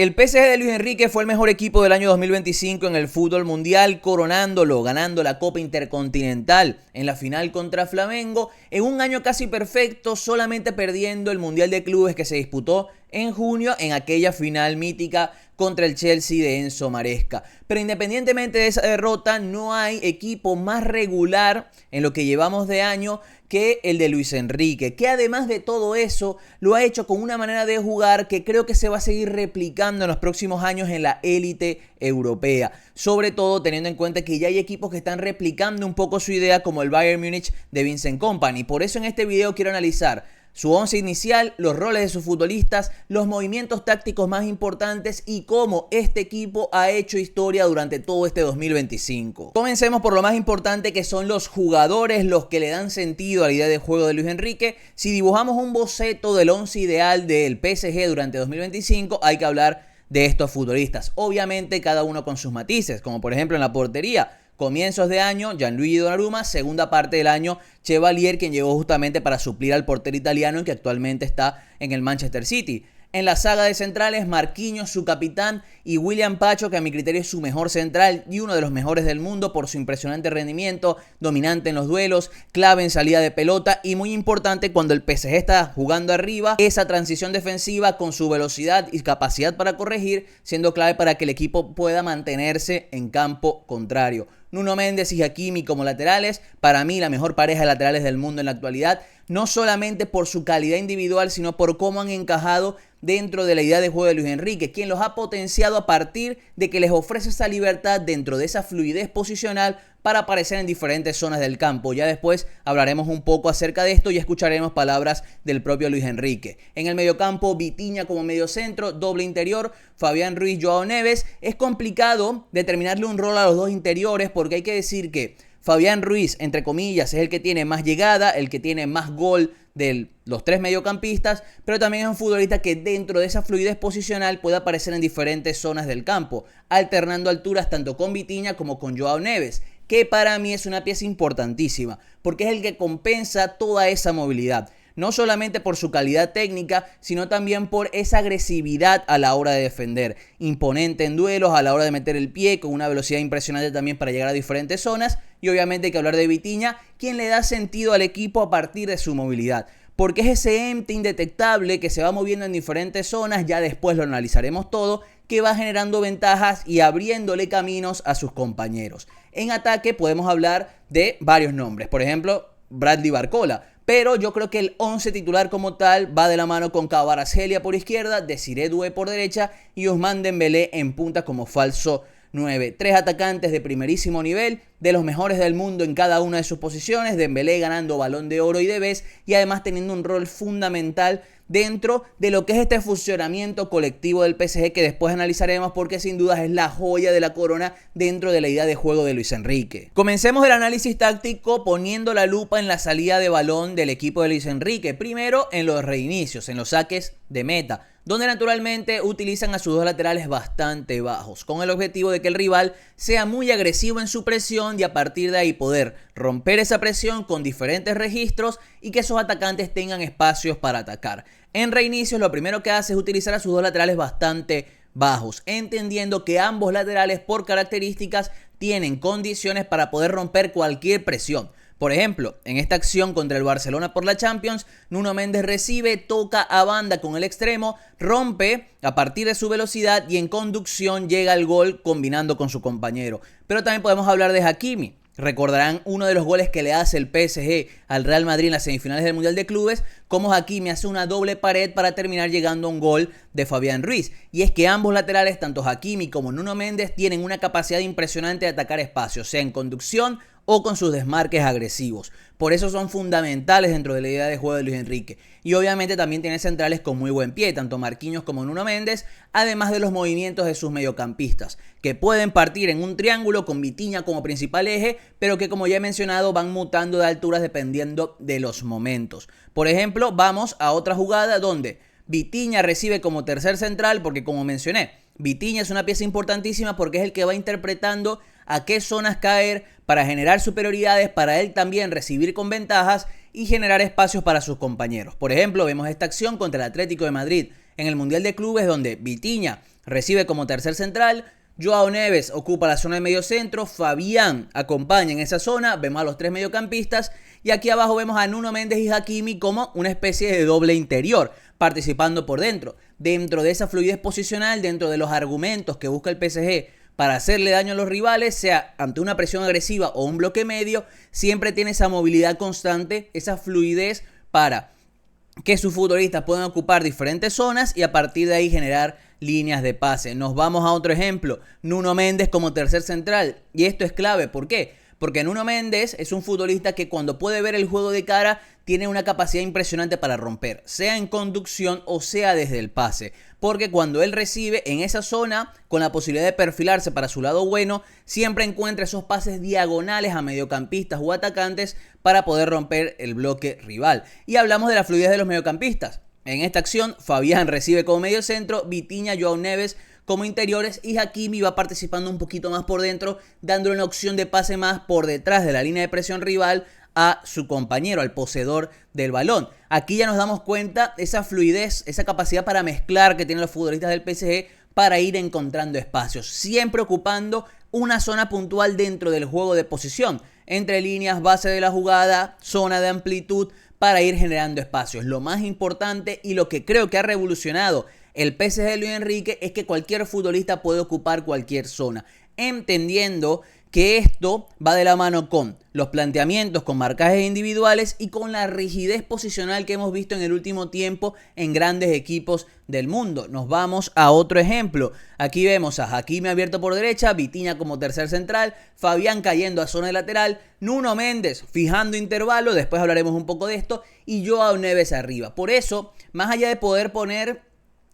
El PSG de Luis Enrique fue el mejor equipo del año 2025 en el fútbol mundial, coronándolo, ganando la Copa Intercontinental en la final contra Flamengo, en un año casi perfecto, solamente perdiendo el Mundial de Clubes que se disputó en junio en aquella final mítica contra el Chelsea de Enzo Maresca. Pero independientemente de esa derrota, no hay equipo más regular en lo que llevamos de año que el de Luis Enrique, que además de todo eso lo ha hecho con una manera de jugar que creo que se va a seguir replicando en los próximos años en la élite europea, sobre todo teniendo en cuenta que ya hay equipos que están replicando un poco su idea, como el Bayern Múnich de Vincent Kompany. Por eso en este video quiero analizar su once inicial, los roles de sus futbolistas, los movimientos tácticos más importantes y cómo este equipo ha hecho historia durante todo este 2025. Comencemos por lo más importante, que son los jugadores, los que le dan sentido a la idea de juego de Luis Enrique. Si dibujamos un boceto del once ideal del PSG durante 2025, hay que hablar de estos futbolistas. Obviamente cada uno con sus matices, como por ejemplo en la portería. Comienzos de año, Gianluigi Donnarumma. Segunda parte del año, Chevalier, quien llegó justamente para suplir al portero italiano que actualmente está en el Manchester City. En la saga de centrales, Marquinhos, su capitán, y William Pacho, que a mi criterio es su mejor central y uno de los mejores del mundo por su impresionante rendimiento, dominante en los duelos, clave en salida de pelota y muy importante cuando el PSG está jugando arriba, esa transición defensiva con su velocidad y capacidad para corregir, siendo clave para que el equipo pueda mantenerse en campo contrario. Nuno Méndez y Hakimi como laterales, para mí la mejor pareja de laterales del mundo en la actualidad, no solamente por su calidad individual, sino por cómo han encajado dentro de la idea de juego de Luis Enrique, quien los ha potenciado a partir de que les ofrece esa libertad dentro de esa fluidez posicional para aparecer en diferentes zonas del campo. Ya después hablaremos un poco acerca de esto y escucharemos palabras del propio Luis Enrique. En el mediocampo, Vitinha como mediocentro, doble interior, Fabián Ruiz, Joao Neves. Es complicado determinarle un rol a los dos interiores porque hay que decir que Fabián Ruiz, entre comillas, es el que tiene más llegada, el que tiene más gol de los tres mediocampistas, pero también es un futbolista que dentro de esa fluidez posicional puede aparecer en diferentes zonas del campo, alternando alturas tanto con Vitinha como con Joao Neves, que para mí es una pieza importantísima, porque es el que compensa toda esa movilidad. No solamente por su calidad técnica, sino también por esa agresividad a la hora de defender. Imponente en duelos, a la hora de meter el pie, con una velocidad impresionante también para llegar a diferentes zonas. Y obviamente hay que hablar de Vitinha, quien le da sentido al equipo a partir de su movilidad. Porque es ese ente indetectable que se va moviendo en diferentes zonas, ya después lo analizaremos todo, que va generando ventajas y abriéndole caminos a sus compañeros. En ataque podemos hablar de varios nombres, por ejemplo, Bradley Barcola. Pero yo creo que el 11 titular como tal va de la mano con Kvaratskhelia por izquierda, Desiré Doué por derecha y Ousmane Dembélé en punta como falso 9. Tres atacantes de primerísimo nivel, de los mejores del mundo en cada una de sus posiciones. Dembélé ganando Balón de Oro y de vez, y además teniendo un rol fundamental dentro de lo que es este funcionamiento colectivo del PSG, que después analizaremos porque sin dudas es la joya de la corona dentro de la idea de juego de Luis Enrique. Comencemos el análisis táctico poniendo la lupa en la salida de balón del equipo de Luis Enrique. Primero en los reinicios, en los saques de meta, donde naturalmente utilizan a sus dos laterales bastante bajos, con el objetivo de que el rival sea muy agresivo en su presión y a partir de ahí poder romper esa presión con diferentes registros y que esos atacantes tengan espacios para atacar. En reinicios lo primero que hace es utilizar a sus dos laterales bastante bajos, entendiendo que ambos laterales por características tienen condiciones para poder romper cualquier presión. Por ejemplo, en esta acción contra el Barcelona por la Champions, Nuno Méndez recibe, toca a banda con el extremo, rompe a partir de su velocidad y en conducción llega al gol combinando con su compañero. Pero también podemos hablar de Hakimi. Recordarán uno de los goles que le hace el PSG al Real Madrid en las semifinales del Mundial de Clubes, como Hakimi hace una doble pared para terminar llegando a un gol de Fabián Ruiz. Y es que ambos laterales, tanto Hakimi como Nuno Méndez, tienen una capacidad impresionante de atacar espacios, sea en conducción o con sus desmarques agresivos. Por eso son fundamentales dentro de la idea de juego de Luis Enrique. Y obviamente también tiene centrales con muy buen pie, tanto Marquinhos como Nuno Méndez, además de los movimientos de sus mediocampistas, que pueden partir en un triángulo con Vitinha como principal eje, pero que como ya he mencionado van mutando de alturas dependiendo de los momentos. Por ejemplo, vamos a otra jugada donde Vitinha recibe como tercer central, porque como mencioné, Vitinha es una pieza importantísima porque es el que va interpretando a qué zonas caer para generar superioridades, para él también recibir con ventajas y generar espacios para sus compañeros. Por ejemplo, vemos esta acción contra el Atlético de Madrid en el Mundial de Clubes, donde Vitinha recibe como tercer central, Joao Neves ocupa la zona de medio centro, Fabián acompaña en esa zona, vemos a los tres mediocampistas y aquí abajo vemos a Nuno Mendes y Hakimi como una especie de doble interior, participando por dentro. Dentro de esa fluidez posicional, dentro de los argumentos que busca el PSG para hacerle daño a los rivales, sea ante una presión agresiva o un bloque medio, siempre tiene esa movilidad constante, esa fluidez para que sus futbolistas puedan ocupar diferentes zonas y a partir de ahí generar líneas de pase. Nos vamos a otro ejemplo, Nuno Mendes como tercer central, y esto es clave. ¿Por qué? Porque Nuno Mendes es un futbolista que cuando puede ver el juego de cara tiene una capacidad impresionante para romper, sea en conducción o sea desde el pase. Porque cuando él recibe en esa zona, con la posibilidad de perfilarse para su lado bueno, siempre encuentra esos pases diagonales a mediocampistas o atacantes para poder romper el bloque rival. Y hablamos de la fluidez de los mediocampistas. En esta acción, Fabián recibe como medio centro, Vitinha, Joao Neves como interiores y Hakimi va participando un poquito más por dentro, dándole una opción de pase más por detrás de la línea de presión rival a su compañero, al poseedor del balón. Aquí ya nos damos cuenta esa fluidez, esa capacidad para mezclar que tienen los futbolistas del PSG para ir encontrando espacios, siempre ocupando una zona puntual dentro del juego de posición, entre líneas, base de la jugada, zona de amplitud, para ir generando espacios. Lo más importante y lo que creo que ha revolucionado el PSG de Luis Enrique es que cualquier futbolista puede ocupar cualquier zona, entendiendo que esto va de la mano con los planteamientos, con marcajes individuales y con la rigidez posicional que hemos visto en el último tiempo en grandes equipos del mundo. Nos vamos a otro ejemplo. Aquí vemos a Hakimi abierto por derecha, Vitinha como tercer central, Fabián cayendo a zona de lateral, Nuno Mendes fijando intervalo, después hablaremos un poco de esto, y Joao Neves arriba. Por eso, más allá de poder poner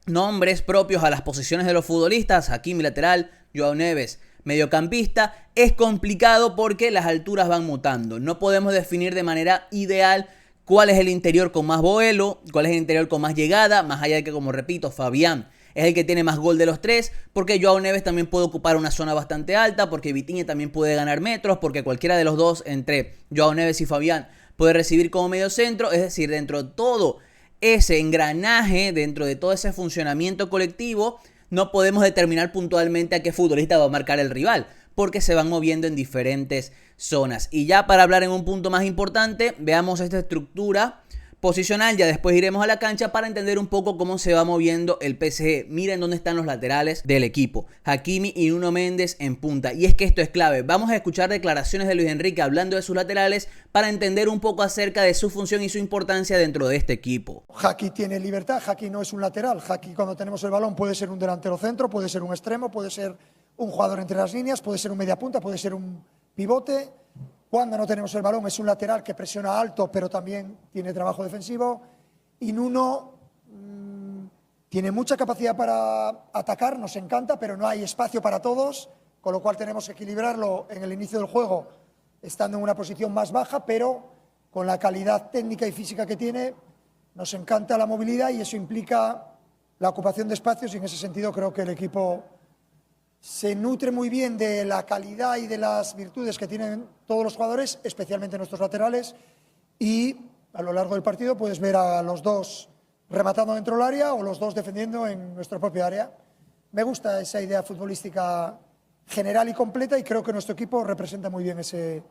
nombres propios a las posiciones de los futbolistas, Hakimi lateral, Joao Neves mediocampista, es complicado porque las alturas van mutando. No podemos definir de manera ideal cuál es el interior con más vuelo, cuál es el interior con más llegada, más allá de que, como repito, Fabián es el que tiene más gol de los tres, porque Joao Neves también puede ocupar una zona bastante alta, porque Vitinha también puede ganar metros, porque cualquiera de los dos entre Joao Neves y Fabián puede recibir como medio centro. Es decir, dentro de todo ese engranaje, dentro de todo ese funcionamiento colectivo, no podemos determinar puntualmente a qué futbolista va a marcar el rival, porque se van moviendo en diferentes zonas. Y ya para hablar en un punto más importante, veamos esta estructura posicional, ya después iremos a la cancha para entender un poco cómo se va moviendo el PSG. Miren dónde están los laterales del equipo, Hakimi y Nuno Mendes en punta, y es que esto es clave. Vamos a escuchar declaraciones de Luis Enrique hablando de sus laterales para entender un poco acerca de su función y su importancia dentro de este equipo. Hakimi tiene libertad, Hakimi no es un lateral, Hakimi cuando tenemos el balón puede ser un delantero centro, puede ser un extremo, puede ser un jugador entre las líneas, puede ser un mediapunta, puede ser un pivote. Cuando no tenemos el balón es un lateral que presiona alto, pero también tiene trabajo defensivo. Y Nuno tiene mucha capacidad para atacar, nos encanta, pero no hay espacio para todos, con lo cual tenemos que equilibrarlo en el inicio del juego, estando en una posición más baja, pero con la calidad técnica y física que tiene, nos encanta la movilidad y eso implica la ocupación de espacios, y en ese sentido creo que el equipo se nutre muy bien de la calidad y de las virtudes que tienen todos los jugadores, especialmente nuestros laterales, y a lo largo del partido puedes ver a los dos rematando dentro del área o los dos defendiendo en nuestra propia área. Me gusta esa idea futbolística general y completa y creo que nuestro equipo representa muy bien ese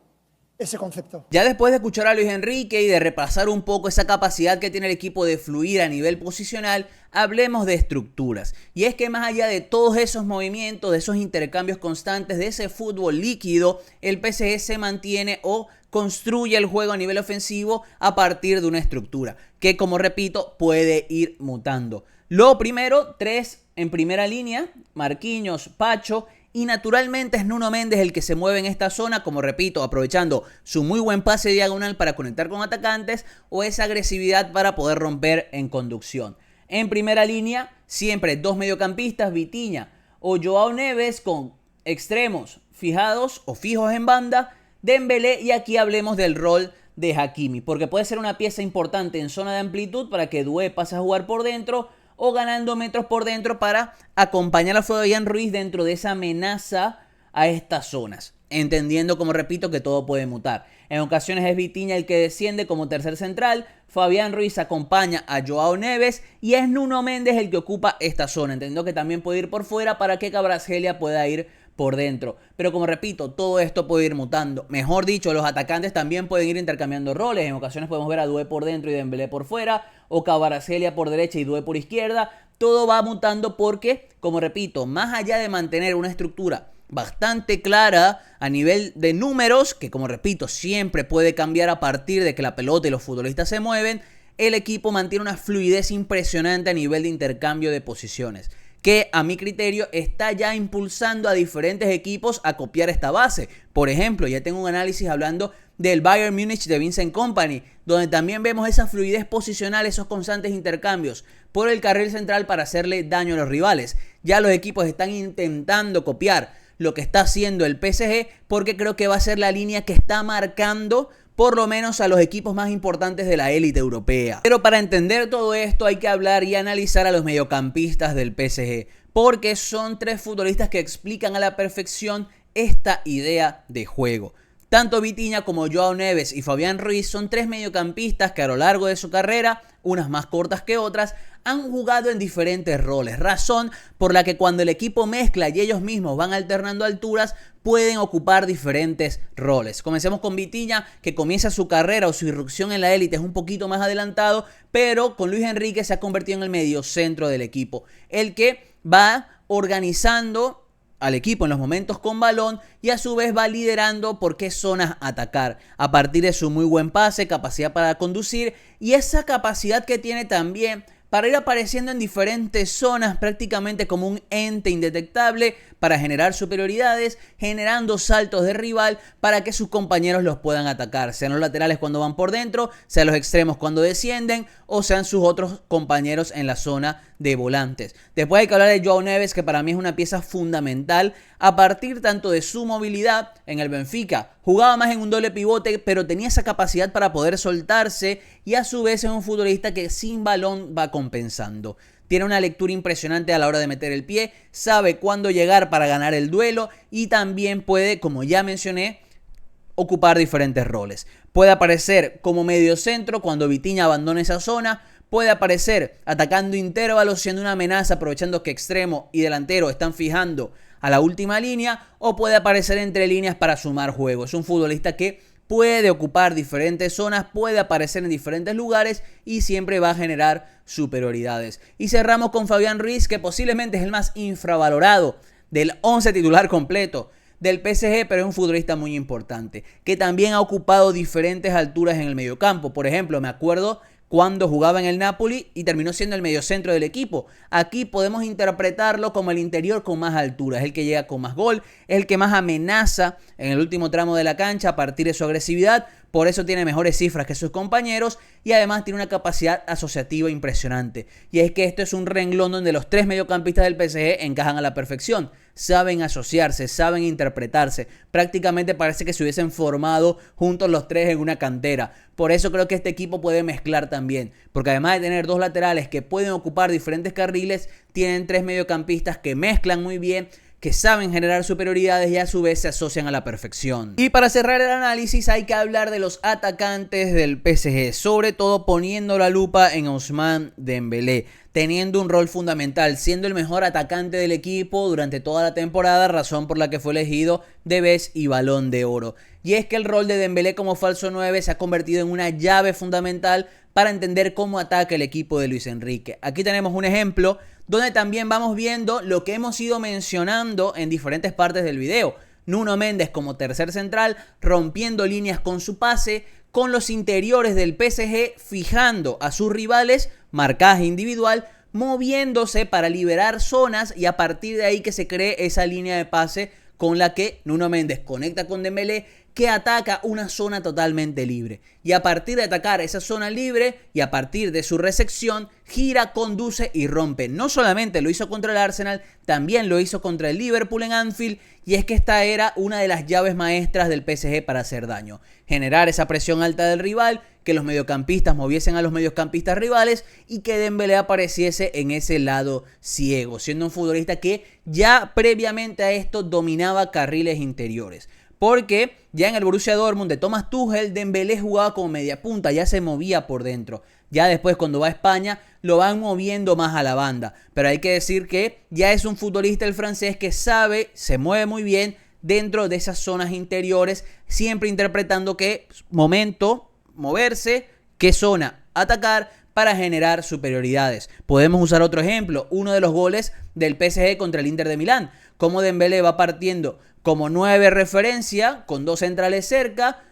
concepto. Ya después de escuchar a Luis Enrique y de repasar un poco esa capacidad que tiene el equipo de fluir a nivel posicional, hablemos de estructuras. Y es que más allá de todos esos movimientos, de esos intercambios constantes, de ese fútbol líquido, el PSG se mantiene o construye el juego a nivel ofensivo a partir de una estructura que, como repito, puede ir mutando. Lo primero, tres en primera línea, Marquinhos, Pacho, y naturalmente es Nuno Mendes el que se mueve en esta zona, como repito, aprovechando su muy buen pase diagonal para conectar con atacantes o esa agresividad para poder romper en conducción. En primera línea, siempre dos mediocampistas, Vitinha o Joao Neves, con extremos fijados o fijos en banda, Dembélé, y aquí hablemos del rol de Hakimi, porque puede ser una pieza importante en zona de amplitud para que Doué pase a jugar por dentro, o ganando metros por dentro para acompañar a Fabián Ruiz dentro de esa amenaza a estas zonas. entendiendo, como repito, que todo puede mutar. En ocasiones es Vitinha el que desciende como tercer central, Fabián Ruiz acompaña a Joao Neves y es Nuno Méndez el que ocupa esta zona, entendiendo que también puede ir por fuera para que Kvaratskhelia pueda ir por dentro. Pero como repito, todo esto puede ir mutando. Mejor dicho, los atacantes también pueden ir intercambiando roles. En ocasiones podemos ver a Doué por dentro y Dembélé por fuera, o Kvaratskhelia por derecha y Doué por izquierda. Todo va mutando porque, como repito, más allá de mantener una estructura bastante clara a nivel de números, que como repito, siempre puede cambiar a partir de que la pelota y los futbolistas se mueven, el equipo mantiene una fluidez impresionante a nivel de intercambio de posiciones, que a mi criterio está ya impulsando a diferentes equipos a copiar esta base. Por ejemplo, ya tengo un análisis hablando del Bayern Múnich de Vincent Kompany, donde también vemos esa fluidez posicional, esos constantes intercambios por el carril central para hacerle daño a los rivales. Ya los equipos están intentando copiar lo que está haciendo el PSG, porque creo que va a ser la línea que está marcando por lo menos a los equipos más importantes de la élite europea. Pero para entender todo esto hay que hablar y analizar a los mediocampistas del PSG, porque son tres futbolistas que explican a la perfección esta idea de juego. Tanto Vitinha como Joao Neves y Fabián Ruiz son tres mediocampistas que a lo largo de su carrera, unas más cortas que otras, han jugado en diferentes roles, razón por la que cuando el equipo mezcla y ellos mismos van alternando alturas, pueden ocupar diferentes roles. Comencemos con Vitinha, que comienza su carrera o su irrupción en la élite es un poquito más adelantado, pero con Luis Enrique se ha convertido en el mediocentro del equipo, el que va organizando al equipo en los momentos con balón y a su vez va liderando por qué zonas atacar a partir de su muy buen pase, capacidad para conducir y esa capacidad que tiene también para ir apareciendo en diferentes zonas prácticamente como un ente indetectable para generar superioridades, generando saltos de rival para que sus compañeros los puedan atacar, sean los laterales cuando van por dentro, sean los extremos cuando descienden o sean sus otros compañeros en la zona de volantes. Después hay que hablar de Joao Neves, que para mí es una pieza fundamental a partir tanto de su movilidad en el Benfica. Jugaba más en un doble pivote, pero tenía esa capacidad para poder soltarse y a su vez es un futbolista que sin balón va compensando. Tiene una lectura impresionante a la hora de meter el pie, sabe cuándo llegar para ganar el duelo y también puede, como ya mencioné, ocupar diferentes roles. Puede aparecer como mediocentro cuando Vitinha abandone esa zona, puede aparecer atacando intervalos, siendo una amenaza, aprovechando que extremo y delantero están fijando a la última línea, o puede aparecer entre líneas para sumar juego. Es un futbolista que puede ocupar diferentes zonas, puede aparecer en diferentes lugares y siempre va a generar superioridades. Y cerramos con Fabián Ruiz, que posiblemente es el más infravalorado del 11 titular completo del PSG, pero es un futbolista muy importante, que también ha ocupado diferentes alturas en el mediocampo. Por ejemplo, me acuerdo cuando jugaba en el Napoli y terminó siendo el mediocentro del equipo. Aquí podemos interpretarlo como el interior con más altura, es el que llega con más gol, es el que más amenaza en el último tramo de la cancha a partir de su agresividad, por eso tiene mejores cifras que sus compañeros y además tiene una capacidad asociativa impresionante. Y es que esto es un renglón donde los tres mediocampistas del PSG encajan a la perfección. Saben asociarse, saben interpretarse. Prácticamente parece que se hubiesen formado juntos los tres en una cantera. Por eso creo que este equipo puede mezclar también. Porque además de tener dos laterales que pueden ocupar diferentes carriles, tienen tres mediocampistas que mezclan muy bien, que saben generar superioridades y a su vez se asocian a la perfección. Y para cerrar el análisis hay que hablar de los atacantes del PSG, sobre todo poniendo la lupa en Ousmane Dembélé, teniendo un rol fundamental, siendo el mejor atacante del equipo durante toda la temporada, razón por la que fue elegido de Best y Balón de Oro. Y es que el rol de Dembélé como falso 9 se ha convertido en una llave fundamental para entender cómo ataca el equipo de Luis Enrique. Aquí tenemos un ejemplo donde también vamos viendo lo que hemos ido mencionando en diferentes partes del video. Nuno Méndez como tercer central, rompiendo líneas con su pase, con los interiores del PSG fijando a sus rivales, marcaje individual, moviéndose para liberar zonas y a partir de ahí que se cree esa línea de pase con la que Nuno Méndez conecta con Dembélé, que ataca una zona totalmente libre. Y a partir de atacar esa zona libre y a partir de su recepción, gira, conduce y rompe. No solamente lo hizo contra el Arsenal, también lo hizo contra el Liverpool en Anfield. Y es que esta era una de las llaves maestras del PSG para hacer daño. Generar esa presión alta del rival, que los mediocampistas moviesen a los mediocampistas rivales y que Dembélé apareciese en ese lado ciego, siendo un futbolista que ya previamente a esto dominaba carriles interiores. Porque ya en el Borussia Dortmund de Thomas Tuchel, Dembélé jugaba como media punta, ya se movía por dentro. Ya después cuando va a España lo van moviendo más a la banda. Pero hay que decir que ya es un futbolista el francés que sabe, se mueve muy bien dentro de esas zonas interiores, siempre interpretando qué momento moverse, qué zona atacar para generar superioridades. Podemos usar otro ejemplo, uno de los goles del PSG contra el Inter de Milán, como Dembélé va partiendo como 9 referencia, con 2 centrales cerca,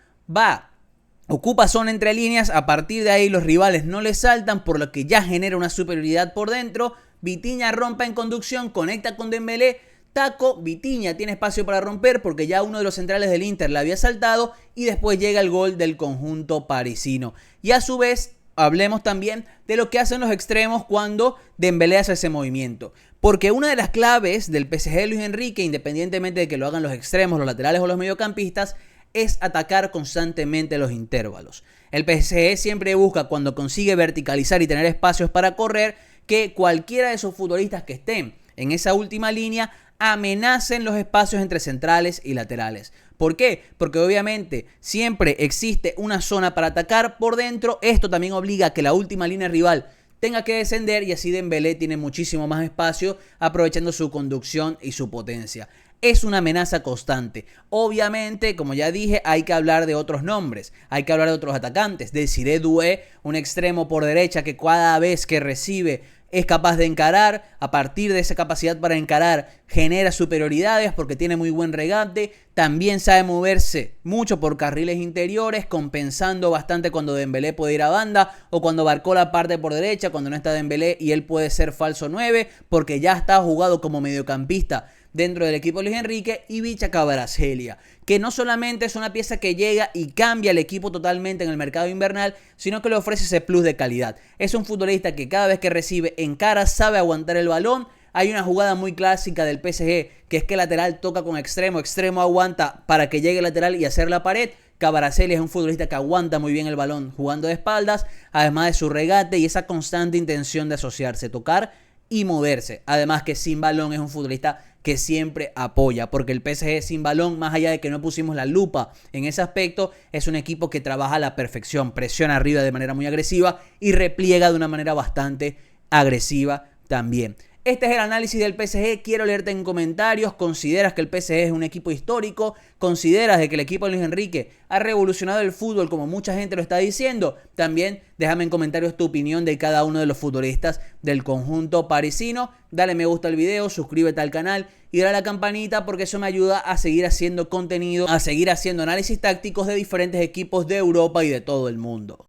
ocupa zona entre líneas, a partir de ahí los rivales no le saltan, por lo que ya genera una superioridad por dentro. Vitinha rompe en conducción, conecta con Dembélé, taco, Vitinha tiene espacio para romper porque ya uno de los centrales del Inter le había saltado y después llega el gol del conjunto parisino. Y a su vez, hablemos también de lo que hacen los extremos cuando Dembélé hace ese movimiento. Porque una de las claves del PSG de Luis Enrique, independientemente de que lo hagan los extremos, los laterales o los mediocampistas, es atacar constantemente los intervalos. El PSG siempre busca, cuando consigue verticalizar y tener espacios para correr, que cualquiera de esos futbolistas que estén en esa última línea amenacen los espacios entre centrales y laterales. ¿Por qué? Porque obviamente siempre existe una zona para atacar por dentro. Esto también obliga a que la última línea rival tenga que descender y así Dembélé tiene muchísimo más espacio aprovechando su conducción y su potencia. Es una amenaza constante. Obviamente, como ya dije, hay que hablar de otros nombres, hay que hablar de otros atacantes. Desiré Doué, un extremo por derecha que cada vez que recibe es capaz de encarar, a partir de esa capacidad para encarar genera superioridades porque tiene muy buen regate, también sabe moverse mucho por carriles interiores, compensando bastante cuando Dembélé puede ir a banda o cuando Barcola la parte por derecha, cuando no está Dembélé y él puede ser falso 9 porque ya está jugado como mediocampista dentro del equipo de Luis Enrique. Y Vicha Kvaratskhelia, que no solamente es una pieza que llega y cambia el equipo totalmente en el mercado invernal, sino que le ofrece ese plus de calidad. Es un futbolista que cada vez que recibe encara, sabe aguantar el balón. Hay una jugada muy clásica del PSG, que es que el lateral toca con extremo, extremo aguanta para que llegue el lateral y hacer la pared. Kvaratskhelia es un futbolista que aguanta muy bien el balón jugando de espaldas, además de su regate y esa constante intención de asociarse, tocar y moverse. Además que sin balón es un futbolista que siempre apoya, porque el PSG sin balón, más allá de que no pusimos la lupa en ese aspecto, es un equipo que trabaja a la perfección, presiona arriba de manera muy agresiva y repliega de una manera bastante agresiva también. Este es el análisis del PSG. Quiero leerte en comentarios. ¿Consideras que el PSG es un equipo histórico? ¿Consideras de que el equipo de Luis Enrique ha revolucionado el fútbol como mucha gente lo está diciendo? También déjame en comentarios tu opinión de cada uno de los futbolistas del conjunto parisino. Dale me gusta al video, suscríbete al canal y dale a la campanita porque eso me ayuda a seguir haciendo contenido, a seguir haciendo análisis tácticos de diferentes equipos de Europa y de todo el mundo.